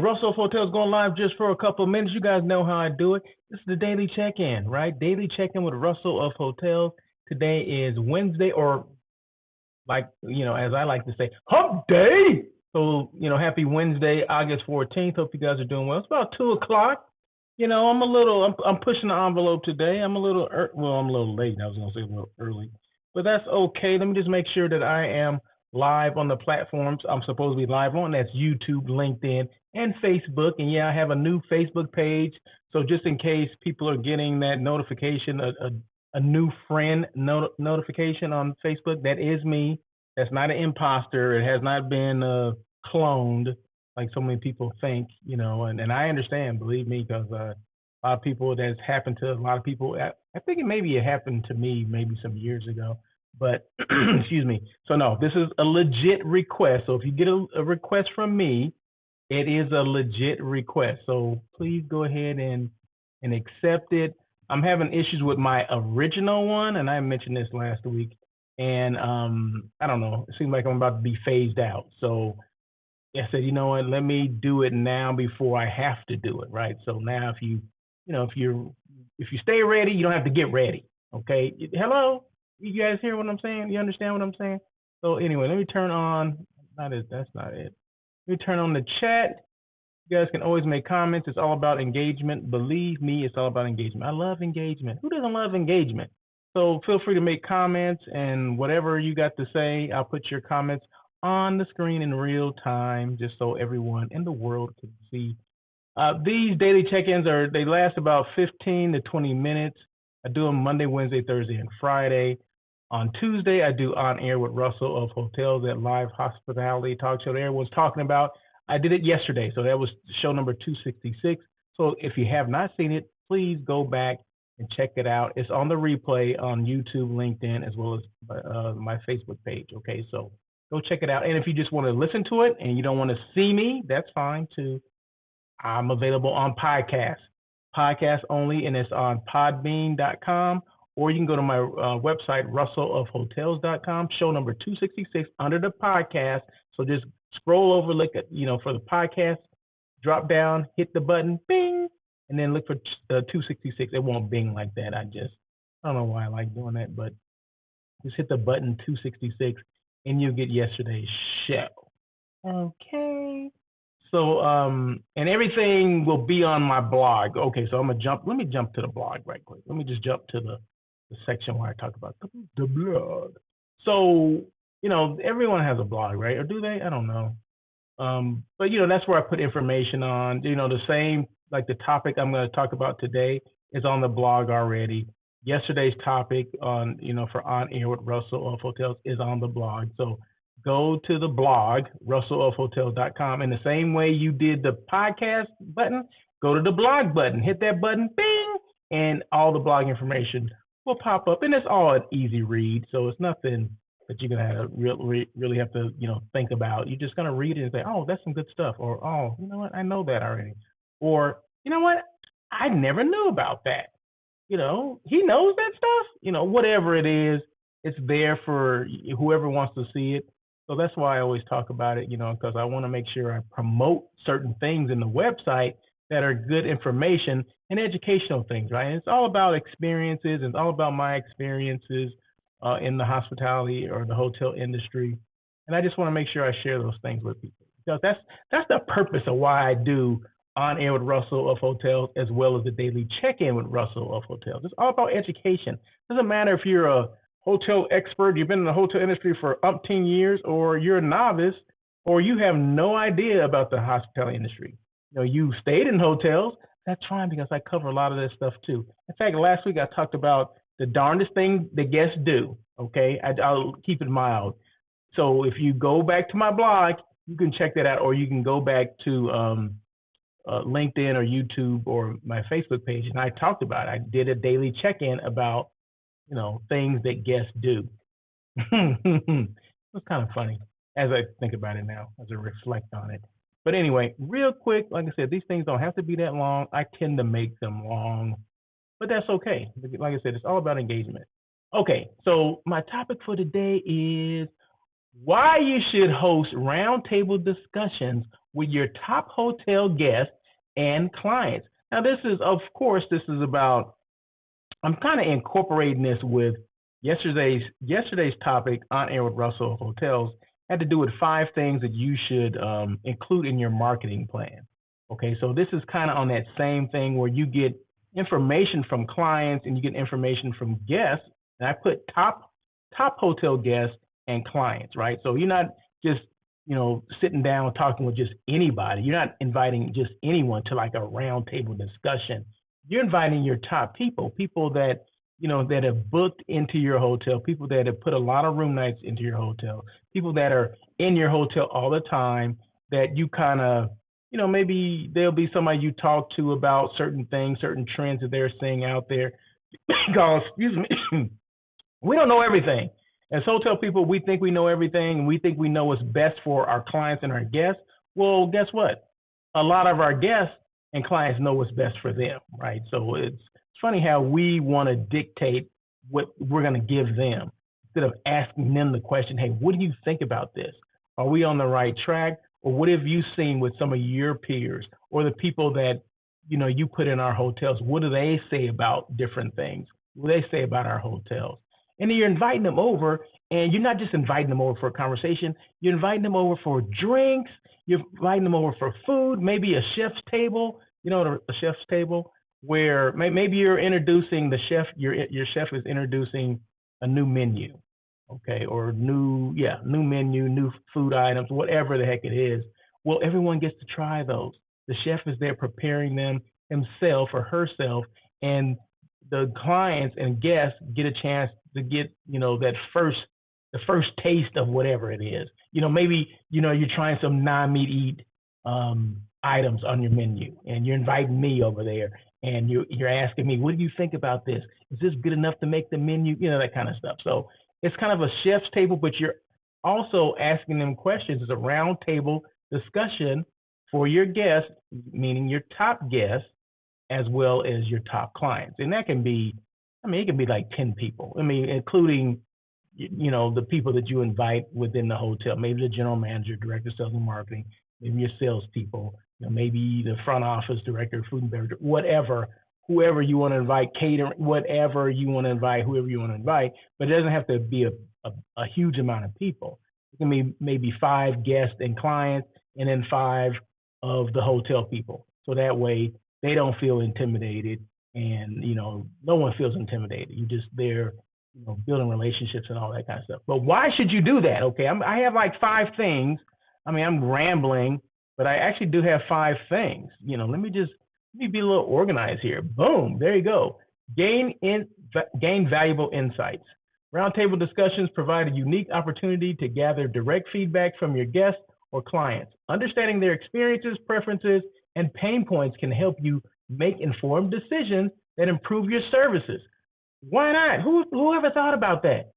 Russell Hotels going live just for a couple of minutes. You guys know how I do it. This is the daily check-in, right? Daily check-in with Russell of Hotels. Today is Wednesday, or as I like to say, hump day. So, happy Wednesday, August 14th. Hope you guys are doing well. It's about 2 o'clock. I'm pushing the envelope today. I'm a little late. I was going to say a little early, but that's okay. Let me just make sure that I am live on the platforms I'm supposed to be live on. That's YouTube, LinkedIn, and Facebook. And yeah, I have a new Facebook page. So just in case people are getting that notification, a new friend notification on Facebook, that is me. That's not an imposter. It has not been cloned like so many people think, and I understand, believe me, because a lot of people, that's happened to a lot of people. I think it happened to me maybe some years ago, but excuse me. So no, this is a legit request. So if you get a request from me, it is a legit request. So please go ahead and accept it. I'm having issues with my original one, and I mentioned this last week. And I don't know, it seems like I'm about to be phased out. So I said, you know what, let me do it now before I have to do it, right? So now if you stay ready, you don't have to get ready, okay? Hello? You guys hear what I'm saying? You understand what I'm saying? So anyway, let me turn on, that's not it. Let me turn on the chat. You guys can always make comments. It's all about engagement. Believe me, it's all about engagement. I love engagement. Who doesn't love engagement? So feel free to make comments, and whatever you got to say, I'll put your comments on the screen in real time, just so everyone in the world can see. These daily check-ins they last about 15 to 20 minutes. I do them Monday, Wednesday, Thursday, and Friday. On Tuesday, I do On Air with Russell of Hotels, that live hospitality talk show that everyone's talking about. I did it yesterday, so that was show number 266. So if you have not seen it, please go back and check it out. It's on the replay on YouTube, LinkedIn, as well as my Facebook page. Okay, so go check it out. And if you just want to listen to it and you don't want to see me, that's fine too. I'm available on podcast only, and it's on podbean.com, or you can go to my website, russellofhotels.com, show number 266 under the podcast. So just scroll over, look at, for the podcast, drop down, hit the button, bing, and then look for 266. It won't bing like that. I don't know why I like doing that, but just hit the button 266 and you'll get yesterday's show. Okay. So, and everything will be on my blog. Okay, so let me jump to the blog right quick. Let me just jump to the section where I talk about the blog. So, everyone has a blog, right? Or do they? I don't know. But that's where I put information on, the same, like the topic I'm going to talk about today is on the blog already. Yesterday's topic on, for On Air with Russell of Hotels is on the blog. So go to the blog, russellofhotels.com. In the same way you did the podcast button, go to the blog button, hit that button, bing, and all the blog information will pop up. And it's all an easy read. So it's nothing that you're going to really have to, think about. You're just going to read it and say, oh, that's some good stuff. Or, oh, you know what? I know that already. Or, you know what? I never knew about that. He knows that stuff. Whatever it is, it's there for whoever wants to see it. So that's why I always talk about it, because I want to make sure I promote certain things in the website that are good information and educational things, right? And it's all about experiences. It's all about my experiences in the hospitality or the hotel industry. And I just want to make sure I share those things with people, because that's the purpose of why I do On Air with Russell of Hotels, as well as the daily check-in with Russell of Hotels. It's all about education. It doesn't matter if you're a hotel expert, you've been in the hotel industry for umpteen years, or you're a novice, or you have no idea about the hospitality industry. You stayed in hotels, that's fine, because I cover a lot of this stuff too. In fact, last week I talked about the darndest thing the guests do, okay? I'll keep it mild. So if you go back to my blog, you can check that out, or you can go back to LinkedIn or YouTube or my Facebook page, and I talked about it. I did a daily check-in about, things that guests do. It's kind of funny as I think about it now, as I reflect on it. But anyway, real quick, like I said, these things don't have to be that long. I tend to make them long, but that's okay. Like I said, it's all about engagement. Okay, so my topic for today is why you should host roundtable discussions with your top hotel guests and clients. Now, this is, of course, this is about, I'm kind of incorporating this with yesterday's topic on air with Russell of Hotels had to do with 5 things that you should include in your marketing plan. Okay, so this is kind of on that same thing where you get information from clients and you get information from guests. And I put top hotel guests and clients, right? So you're not just sitting down talking with just anybody. You're not inviting just anyone to like a round table discussion. You're inviting your top people that that have booked into your hotel, people that have put a lot of room nights into your hotel, people that are in your hotel all the time, that you kind of, maybe there'll be somebody you talk to about certain things, certain trends that they're seeing out there. Because, excuse me, we don't know everything. As hotel people, we think we know everything, and we think we know what's best for our clients and our guests. Well, guess what? A lot of our guests and clients know what's best for them, right? So it's funny how we want to dictate what we're going to give them instead of asking them the question, hey, what do you think about this? Are we on the right track? Or what have you seen with some of your peers or the people that, you put in our hotels? What do they say about different things? What do they say about our hotels? And then you're inviting them over, and you're not just inviting them over for a conversation. You're inviting them over for drinks. You're inviting them over for food, maybe a chef's table, a chef's table where maybe you're introducing the chef, your chef is introducing a new menu, okay, or new menu, new food items, whatever the heck it is. Well, everyone gets to try those. The chef is there preparing them himself or herself, and the clients and guests get a chance to get, the first taste of whatever it is. Maybe, you're trying some non-meat eat items on your menu, and you're inviting me over there, and you're asking me, what do you think about this? Is this good enough to make the menu? That kind of stuff. So it's kind of a chef's table, but you're also asking them questions. It's a round table discussion for your guests, meaning your top guests, as well as your top clients. And that can be, it can be like 10 people. Including, the people that you invite within the hotel, maybe the general manager, director of sales and marketing, maybe your salespeople, maybe the front office, director of food and beverage, whatever, whoever you want to invite, catering, whatever you want to invite, whoever you want to invite, but it doesn't have to be a huge amount of people. It can be maybe 5 guests and clients, and then 5 of the hotel people. So that way they don't feel intimidated, and no one feels intimidated. You're just there, building relationships and all that kind of stuff. But why should you do that? Okay, I have like 5 things. I'm rambling, but I actually do have 5 things. Let me be a little organized here. Boom, there you go. Gain valuable insights. Roundtable discussions provide a unique opportunity to gather direct feedback from your guests or clients. Understanding their experiences, preferences, and pain points can help you make informed decisions that improve your services. Why not? Who ever thought about that?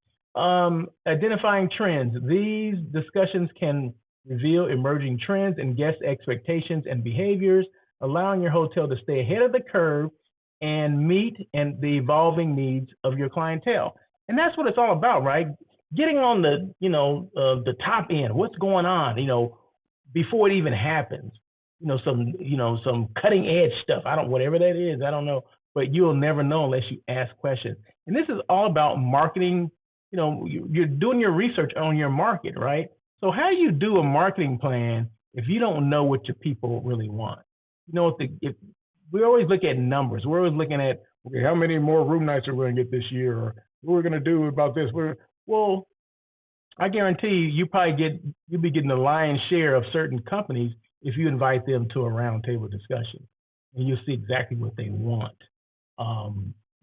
Identifying trends. These discussions can reveal emerging trends in guest expectations and behaviors, allowing your hotel to stay ahead of the curve and meet the evolving needs of your clientele. And that's what it's all about, right? Getting on the top end, what's going on, before it even happens. Some cutting edge stuff. Whatever that is, I don't know, but you'll never know unless you ask questions. And this is all about marketing. You're doing your research on your market, right? So how do you do a marketing plan if you don't know what your people really want? If we always look at numbers, we're always looking at, okay, how many more room nights are we going to get this year, or what we're going to do about this. Well, I guarantee you'll be getting the lion's share of certain companies if you invite them to a roundtable discussion, and you'll see exactly what they want.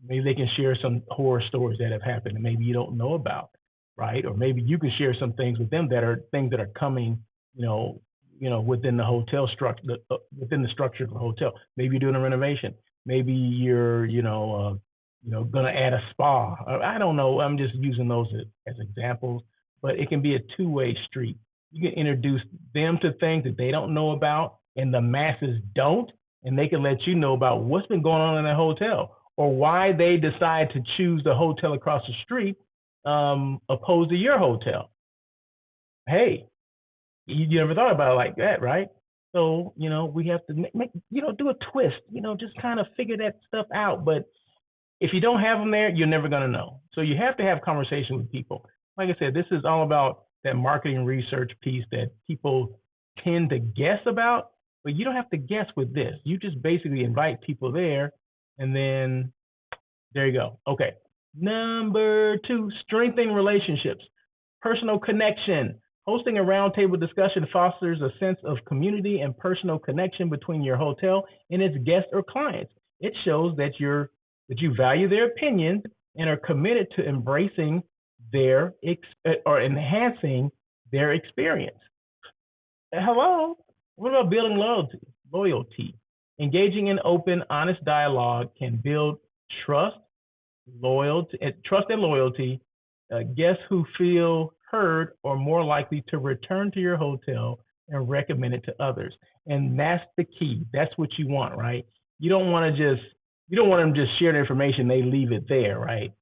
Maybe they can share some horror stories that have happened and maybe you don't know about, right? Or maybe you can share some things with them that are things that are coming, within the hotel structure, within the structure of the hotel. Maybe you're doing a renovation. Maybe you're, going to add a spa. I don't know. I'm just using those as examples, but it can be a two-way street. You can introduce them to things that they don't know about and the masses don't, and they can let you know about what's been going on in the hotel or why they decide to choose the hotel across the street opposed to your hotel. Hey, you never thought about it like that, right? So, we have to do a twist, just kind of figure that stuff out. But if you don't have them there, you're never going to know. So you have to have conversation with people. Like I said, this is all about that marketing research piece that people tend to guess about, but you don't have to guess with this. You just basically invite people there, and then there you go. Okay. Number 2, strengthening relationships, personal connection. Hosting a roundtable discussion fosters a sense of community and personal connection between your hotel and its guests or clients. It shows that you value their opinions and are committed to embracing or enhancing their experience. Hello. What about building loyalty? Engaging in open, honest dialogue can build trust, and loyalty. Guests who feel heard are more likely to return to your hotel and recommend it to others. And that's the key. That's what you want, right? You don't want them just share the information, they leave it there, right?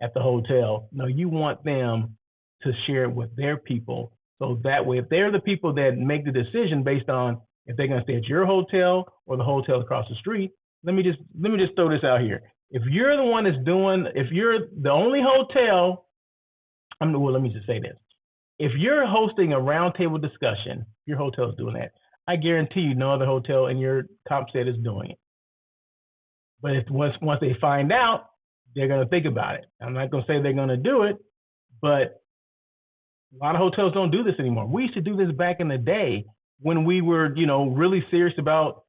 At the hotel. No, you want them to share it with their people. So that way, if they're the people that make the decision based on if they're going to stay at your hotel or the hotel across the street, let me just throw this out here. If you're the one if you're the only hotel, let me just say this. If you're hosting a roundtable discussion, your hotel is doing that. I guarantee you no other hotel in your comp set is doing it. But once they find out, they're going to think about it. I'm not going to say they're going to do it, but a lot of hotels don't do this anymore. We used to do this back in the day when we were, really serious about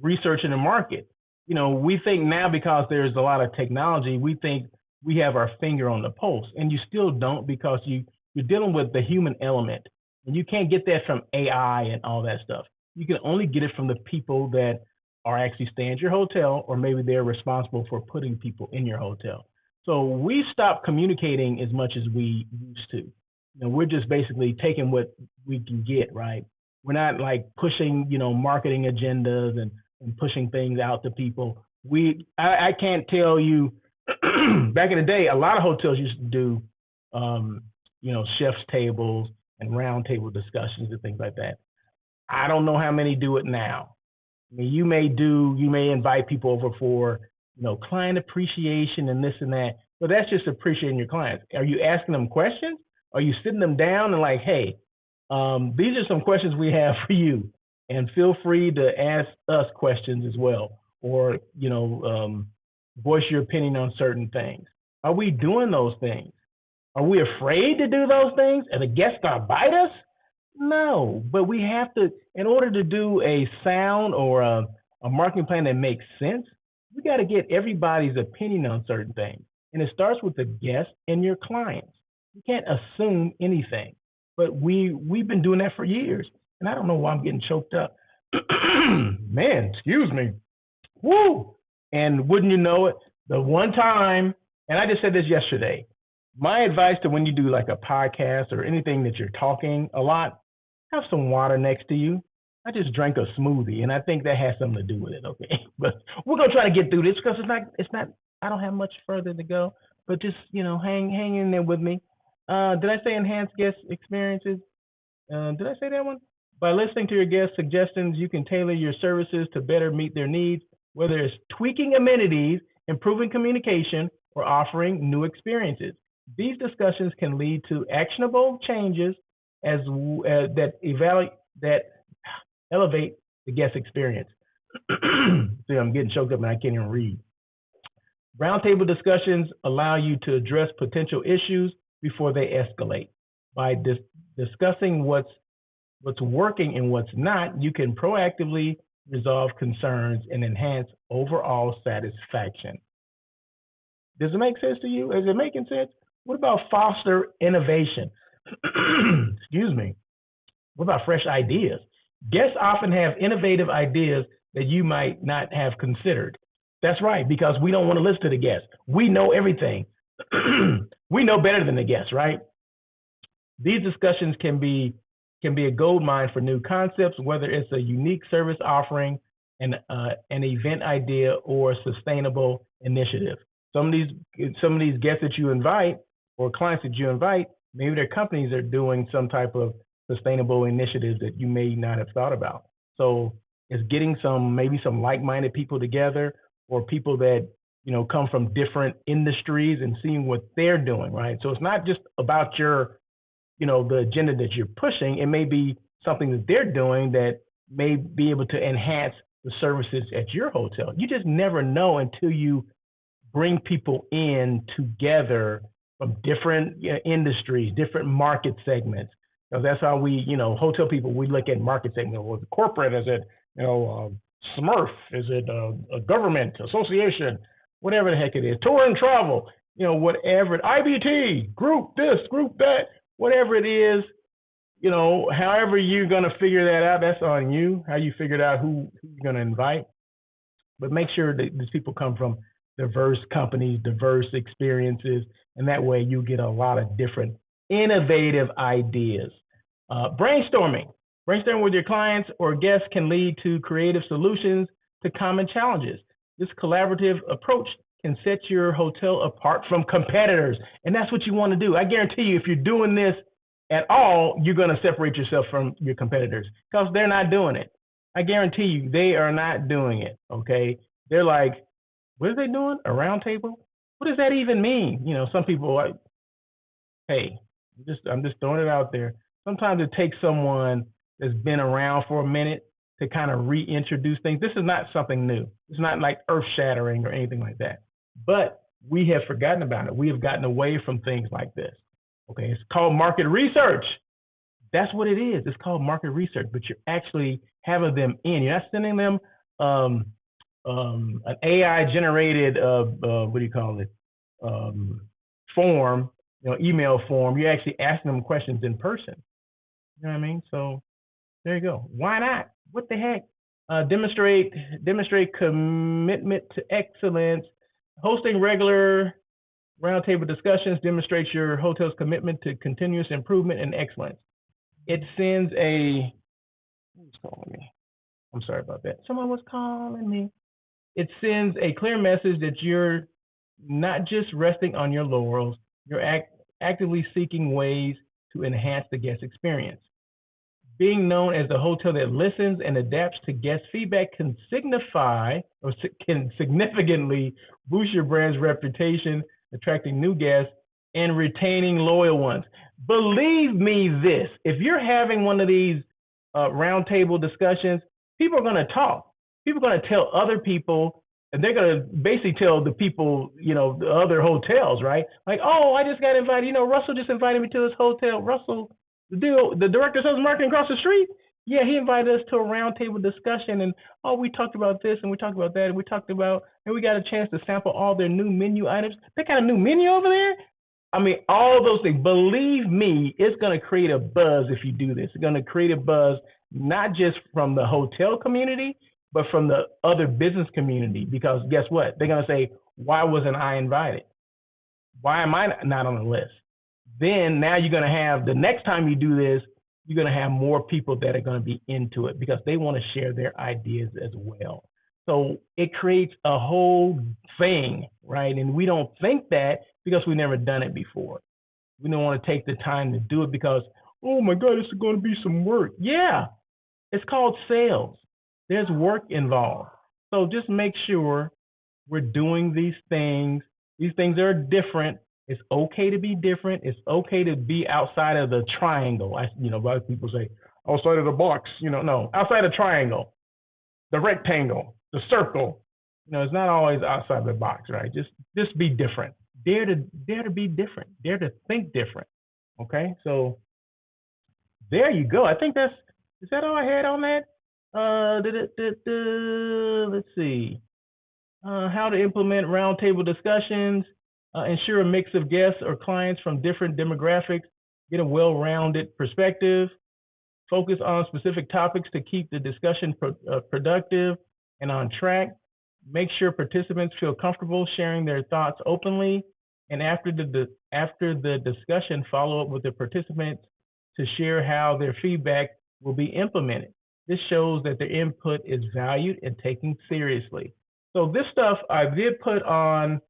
researching the market. We think now because there's a lot of technology, we think we have our finger on the pulse, and you still don't because you're dealing with the human element, and you can't get that from AI and all that stuff. You can only get it from the people that are actually staying at your hotel, or maybe they're responsible for putting people in your hotel. So we stopped communicating as much as we used to. We're just basically taking what we can get, right? We're not like pushing, marketing agendas and pushing things out to people. I can't tell you, back in the day, a lot of hotels used to do, chef's tables and round table discussions and things like that. I don't know how many do it now. I mean, you may invite people over for, client appreciation and this and that, but that's just appreciating your clients. Are you asking them questions? Are you sitting them down and like, hey, these are some questions we have for you, and feel free to ask us questions as well, or, voice your opinion on certain things. Are we doing those things? Are we afraid to do those things? Are the guests going to bite us? No, but we have to, in order to do a sound or a marketing plan that makes sense, we got to get everybody's opinion on certain things. And it starts with the guests and your clients. You can't assume anything, but we've been doing that for years. And I don't know why I'm getting choked up. Man, excuse me. Woo! And wouldn't you know it, the one time, and I just said this yesterday, my advice to when you do like a podcast or anything that you're talking a lot, have some water next to you. I just drank a smoothie, and I think that has something to do with it, okay? But we're going to try to get through this because it's not, I don't have much further to go, but just, hang in there with me. Did I say enhanced guest experiences? Did I say that one? By listening to your guest suggestions, you can tailor your services to better meet their needs, whether it's tweaking amenities, improving communication, or offering new experiences. These discussions can lead to actionable changes that elevate the guest experience. See, I'm getting choked up and I can't even read. Roundtable discussions allow you to address potential issues before they escalate. By discussing what's working and what's not, you can proactively resolve concerns and enhance overall satisfaction. Does it make sense to you? Is it making sense? What about foster innovation? Excuse me. What about fresh ideas? Guests often have innovative ideas that you might not have considered. That's right, because we don't want to listen to the guests. We know everything. We know better than the guests, right? These discussions can be a gold mine for new concepts, whether it's a unique service offering, an event idea, or a sustainable initiative. Some of these guests that you invite or clients that you invite, maybe their companies are doing some type of sustainable initiatives that you may not have thought about. So it's getting maybe some like-minded people together, or people that, come from different industries, and seeing what they're doing, right? So it's not just about the agenda that you're pushing. It may be something that they're doing that may be able to enhance the services at your hotel. You just never know until you bring people in together from different industries, different market segments. So that's how we, hotel people, we look at market segment. Was it corporate? Is it, Smurf? Is it a government association? Whatever the heck it is, tour and travel, whatever, IBT, group this, group that, whatever it is, however you're going to figure that out, that's on you, how you figured out who you're going to invite. But make sure that these people come from diverse companies, diverse experiences, and that way you get a lot of different innovative ideas. Brainstorming with your clients or guests can lead to creative solutions to common challenges. This collaborative approach can set your hotel apart from competitors, and that's what you want to do. I guarantee you, if you're doing this at all, you're going to separate yourself from your competitors, because they're not doing it. I guarantee you, they are not doing it, okay? They're like, what are they doing? A round table? What does that even mean? Some people are like, hey, I'm just throwing it out there. Sometimes it takes someone that's been around for a minute to kind of reintroduce things. This is not something new. It's not like earth-shattering or anything like that. But we have forgotten about it. We have gotten away from things like this. Okay, it's called market research. That's what it is. It's called market research, but you're actually having them in. You're not sending them an AI-generated, form, email form. You're actually asking them questions in person. You know what I mean? So there you go. Why not? What the heck? Demonstrate commitment to excellence. Hosting regular roundtable discussions demonstrates your hotel's commitment to continuous improvement and excellence. It sends who's calling me? I'm sorry about that. Someone was calling me. It sends a clear message that you're not just resting on your laurels, you're actively seeking ways to enhance the guest experience. Being known as the hotel that listens and adapts to guest feedback can significantly boost your brand's reputation, attracting new guests and retaining loyal ones. Believe me this, if you're having one of these roundtable discussions, people are going to talk. People are going to tell other people, and they're going to basically tell the people, the other hotels, right? Like, oh, I just got invited. Russell just invited me to this hotel. Russell, the director of sales and marketing across the street, yeah, he invited us to a roundtable discussion, and we talked about this, and we talked about that, and we got a chance to sample all their new menu items. They got a new menu over there. I mean, all those things. Believe me, it's going to create a buzz if you do this. It's going to create a buzz not just from the hotel community, but from the other business community. Because guess what? They're going to say, why wasn't I invited? Why am I not on the list? Then now you're going to have, the next time you do this, you're going to have more people that are going to be into it because they want to share their ideas as well. So it creates a whole thing, right? And we don't think that because we've never done it before. We don't want to take the time to do it because, oh my God, this is going to be some work. Yeah, it's called sales. There's work involved. So just make sure we're doing these things. These things are different. It's okay to be different. It's okay to be outside of the triangle. A lot of people say outside of the box. No, outside the triangle, the rectangle, the circle. It's not always outside the box, right? Just be different. Dare to be different. Dare to think different. Okay, so there you go. I think is that all I had on that? Let's see. How to implement roundtable discussions. Ensure a mix of guests or clients from different demographics. Get a well-rounded perspective. Focus on specific topics to keep the discussion productive and on track. Make sure participants feel comfortable sharing their thoughts openly. And after the discussion, follow up with the participants to share how their feedback will be implemented. This shows that their input is valued and taken seriously. So this stuff I did put on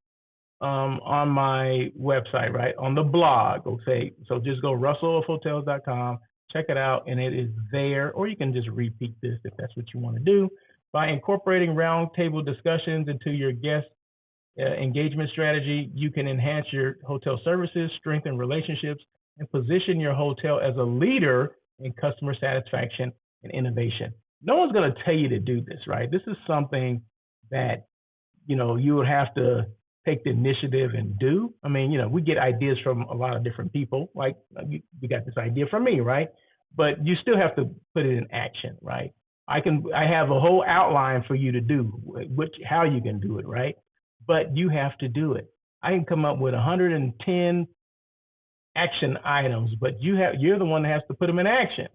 my website, right? On the blog, okay? So just go russellofhotels.com, Check it out, and it is there. Or you can just repeat this if that's what you want to do. By incorporating roundtable discussions into your guest engagement strategy, you can enhance your hotel services, strengthen relationships, and position your hotel as a leader in customer satisfaction and innovation. No one's going to tell you to do this, right? This is something that, you would have to take the initiative and do. I mean, we get ideas from a lot of different people. Like you got this idea from me, right? But you still have to put it in action, right? I have a whole outline for you to do, how you can do it, right? But you have to do it. I can come up with 110 action items, but you're the one that has to put them in action,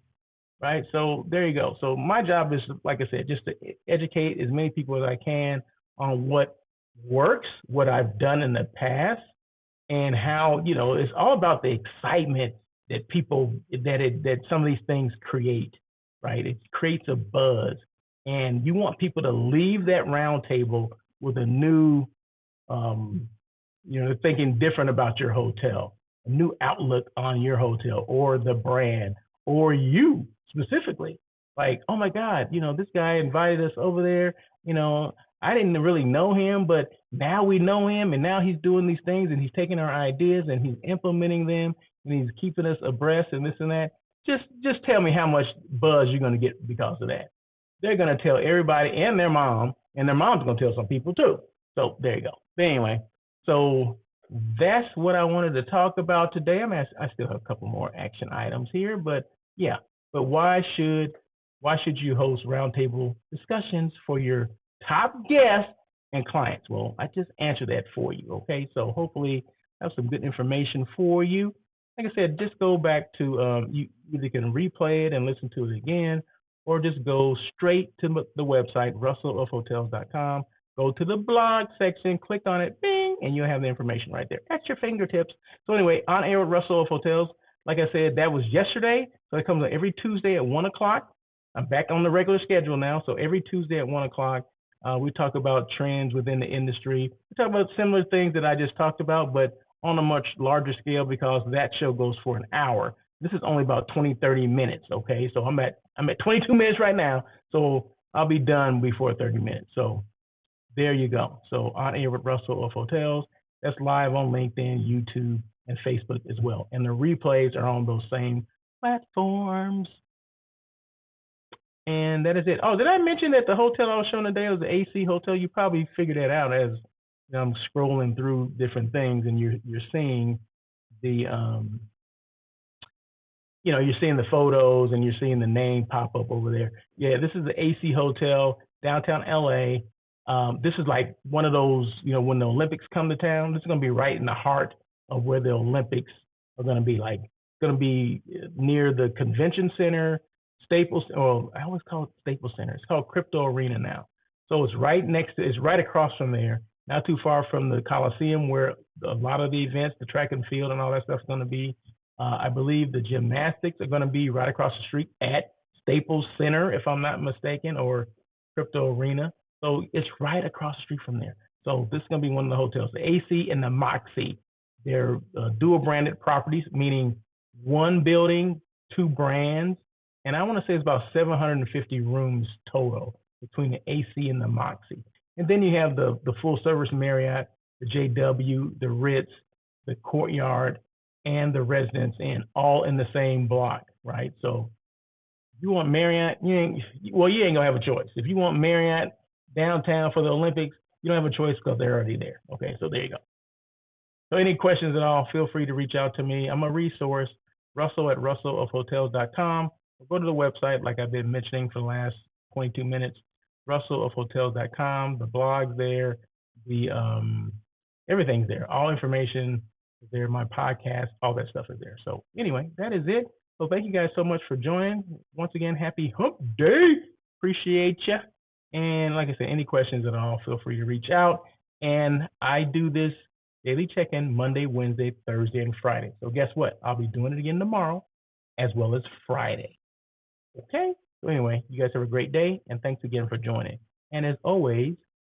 right? So there you go. So my job is, like I said, just to educate as many people as I can on what works, what I've done in the past, and how, it's all about the excitement that that some of these things create, right? It creates a buzz, and you want people to leave that round table with a new, thinking different about your hotel, a new outlook on your hotel or the brand or you specifically. Like, oh my God, this guy invited us over there. I didn't really know him, but now we know him, and now he's doing these things, and he's taking our ideas and he's implementing them, and he's keeping us abreast and this and that. Just tell me how much buzz you're going to get because of that. They're going to tell everybody and their mom's going to tell some people too. So there you go. But anyway, so that's what I wanted to talk about today. I still have a couple more action items here, but yeah. But why should you host roundtable discussions for your top guests and clients? Well, I just answered that for you. Okay, so hopefully I have some good information for you. Like I said, just go back to you either can replay it and listen to it again, or just go straight to the website russellofhotels.com. Go to the blog section, click on it, bing, and you'll have the information right there at your fingertips. So anyway, On Air with Russell of Hotels. Like I said, that was yesterday. So it comes out every Tuesday at 1 o'clock. I'm back on the regular schedule now. So every Tuesday at 1 o'clock, we talk about trends within the industry. We talk about similar things that I just talked about, but on a much larger scale, because that show goes for an hour. This is only about 20, 30 minutes. Okay. So I'm at 22 minutes right now. So I'll be done before 30 minutes. So there you go. So On Air with Russell of Hotels. That's live on LinkedIn, YouTube, and Facebook as well. And the replays are on those same platforms. And that is it. Oh, did I mention that the hotel I was showing today was the AC Hotel? You probably figured that out as I'm scrolling through different things, and you're seeing the you're seeing the photos and you're seeing the name pop up over there. Yeah, this is the AC Hotel, downtown LA. This is like one of those, when the Olympics come to town, this is going to be right in the heart of where the Olympics are going to be. Like, it's going to be near the Convention Center, Staples, or I always call it Staples Center. It's called Crypto Arena now. So it's right across from there, not too far from the Coliseum, where a lot of the events, the track and field and all that stuff is going to be. I believe the gymnastics are going to be right across the street at Staples Center, if I'm not mistaken, or Crypto Arena. So it's right across the street from there. So this is going to be one of the hotels, the AC and the Moxy. They're dual branded properties, meaning one building, two brands. And I want to say it's about 750 rooms total between the AC and the Moxy. And then you have the full service Marriott, the JW, the Ritz, the Courtyard, and the Residence Inn, all in the same block, right? So if you want Marriott, you ain't gonna have a choice. If you want Marriott downtown for the Olympics, you don't have a choice because they're already there. Okay, so there you go. So any questions at all, feel free to reach out to me. I'm a resource, Russell at russellofhotels.com. Go to the website, like I've been mentioning for the last 22 minutes, russellofhotels.com. The blog's there, the everything's there. All information is there. My podcast, all that stuff is there. So anyway, that is it. So thank you guys so much for joining. Once again, happy hump day. Appreciate you. And like I said, any questions at all, feel free to reach out. And I do this daily check-in Monday, Wednesday, Thursday, and Friday. So guess what? I'll be doing it again tomorrow as well as Friday. Okay? So anyway, you guys have a great day, and thanks again for joining. And as always,